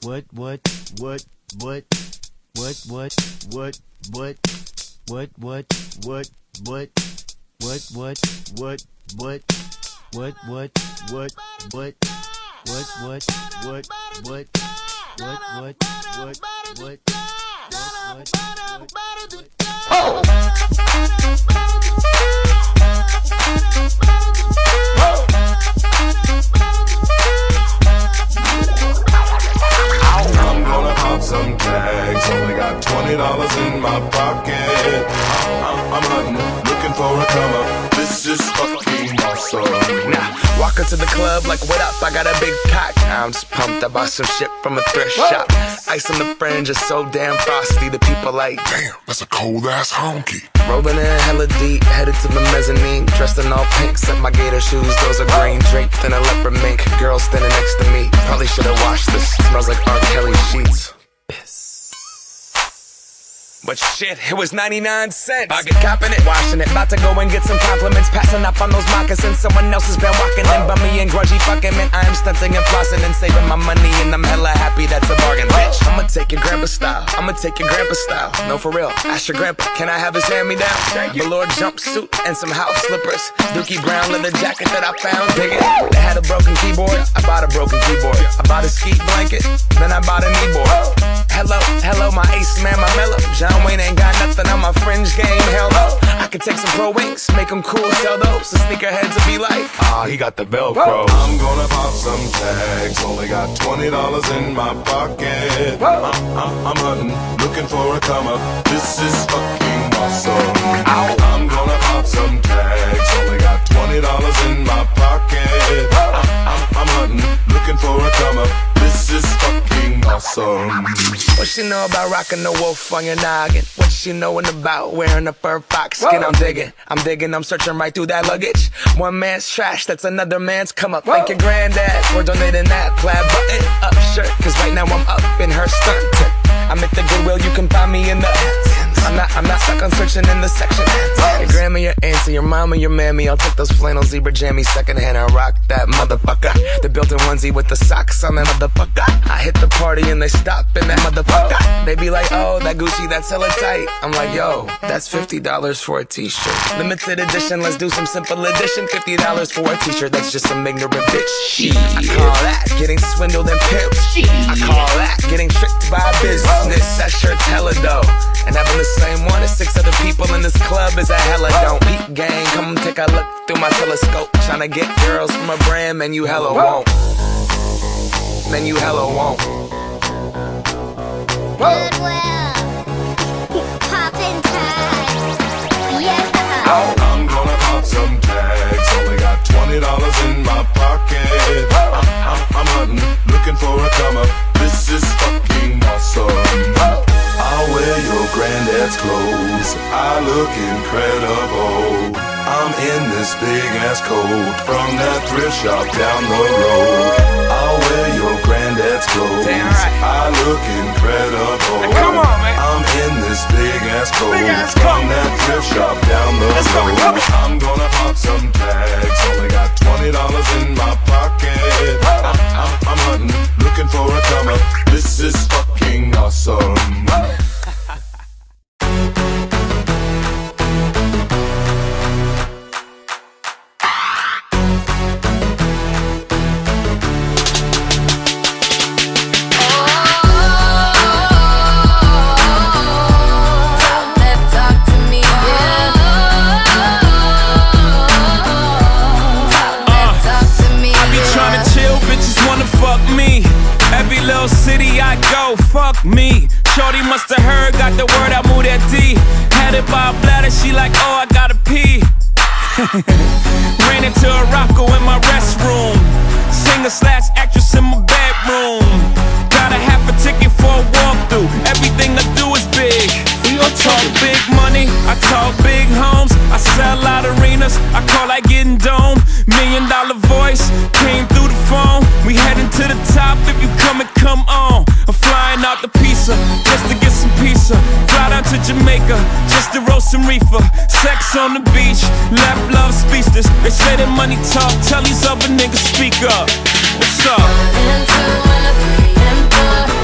What? I'm gonna pop some tags, only got $20 in my pocket. I'm hunting, looking for a come up. This is fucking awesome. Now, walk into the club like, what up? I got a big cock. I'm just pumped. I bought some shit from a thrift shop. Ice on the fringe is so damn frosty. The people like, Damn, that's a cold ass honky. rolling in hella deep, headed to the mezzanine. Dressed in all pink, set my gator shoes. Those are green, draped in a leopard mink. Girl standing next to me. Probably should've washed this. Smells like R. Kelly sheets. But shit, it was 99 cents. I get copping it, washing it. About to go and get some compliments. Passing up on those moccasins. Someone else has been walking in bummy and grudgy fucking man. I am stunting and flossing and saving my money, and I'm hella happy that's a bargain, bitch. I'ma take your grandpa style. I'ma take your grandpa style. No, for real. Ask your grandpa, can I have his hand-me-down? Velour jumpsuit and some house slippers. Dookie brown leather jacket that I found. Dig it. They had a broken keyboard. I bought a broken keyboard. I bought a ski blanket. Then I bought a kneeboard. Hello, my ace man, my mellow. John Wayne ain't got nothing on my fringe game, hell no. I could take some pro wings, make them cool, sell those. The sneakerheads will be like, he got the Velcro. I'm gonna pop some tags, only got $20 in my pocket. I'm hunting, looking for a come up. This is fucking awesome. I'm gonna pop some tags, only got $20 in my pocket. I'm hunting, looking for a come up. This is fucking awesome. What she know about rocking the wolf on your noggin? What she knowin' about wearing a fur fox skin? I'm digging, I'm searching right through that luggage. One man's trash, that's another man's come up. Thank your granddad for donating that plaid button up shirt. Cause right now I'm up in her skirt. I'm at the Goodwill, you can find me in the I'm not stuck on searching in the section. Your grandma, your auntie, your mama, your mammy. I'll take those flannel zebra jammies secondhand and rock that motherfucker. The built-in onesie with the socks on that motherfucker. I hit the party and they stop in that motherfucker. They be like, oh, that Gucci, that's hella tight. I'm like, yo, that's $50 for a t-shirt. Limited edition, let's do some simple edition. $50 for a t-shirt, that's just some ignorant bitch. Shit. I call that getting swindled and pimped. I call that getting tricked by business. That shirt's hella dope. And having the same one as 6 other people in this club is a hella don't. Peep gang, come take a look through my telescope. Tryna get girls from a brand, man, you hella won't. Man, you hella won't. Goodwill, poppin' tags, yeah. I'm gonna pop some tags, only got $20 in my pocket. I'm hunting, looking for a come up. This is fucking awesome. I'll wear your granddad's clothes, I look incredible. I'm in this big ass coat from that thrift shop down the road. I'll wear your granddad's clothes, I look incredible. Come on, man. I'm in this big ass coat from that thrift shop down the road. I'm gonna pop some tags, only got $20 in my pocket. I'm hunting, looking for a come up. This is fucking awesome. City I go, fuck me. Shorty musta heard, got the word, I moved that D. Had it by a bladder, she like, oh, I gotta pee. Ran into a rocko in my restroom. Singer/actress in my bedroom. Got a half a ticket for a walkthrough. Everything I do is big. I talk big money, I talk big homes. I sell out arenas, I call that getting dome. $1 million voice, came through the phone. We heading to the top, if you come and come on. I'm flying out the pizza, just to get some pizza. Fly down to Jamaica, just to roast some reefer. Sex on the beach, left love speechless. They say that money talk, tell these other niggas speak up. What's up? Into 1, 2, 3, and 4.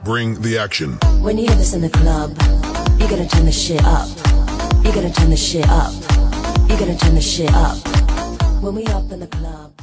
bring the action. When you hear this in the club, you gotta turn the shit up. You gotta turn the shit up. You gotta turn the shit up. When we up in the club.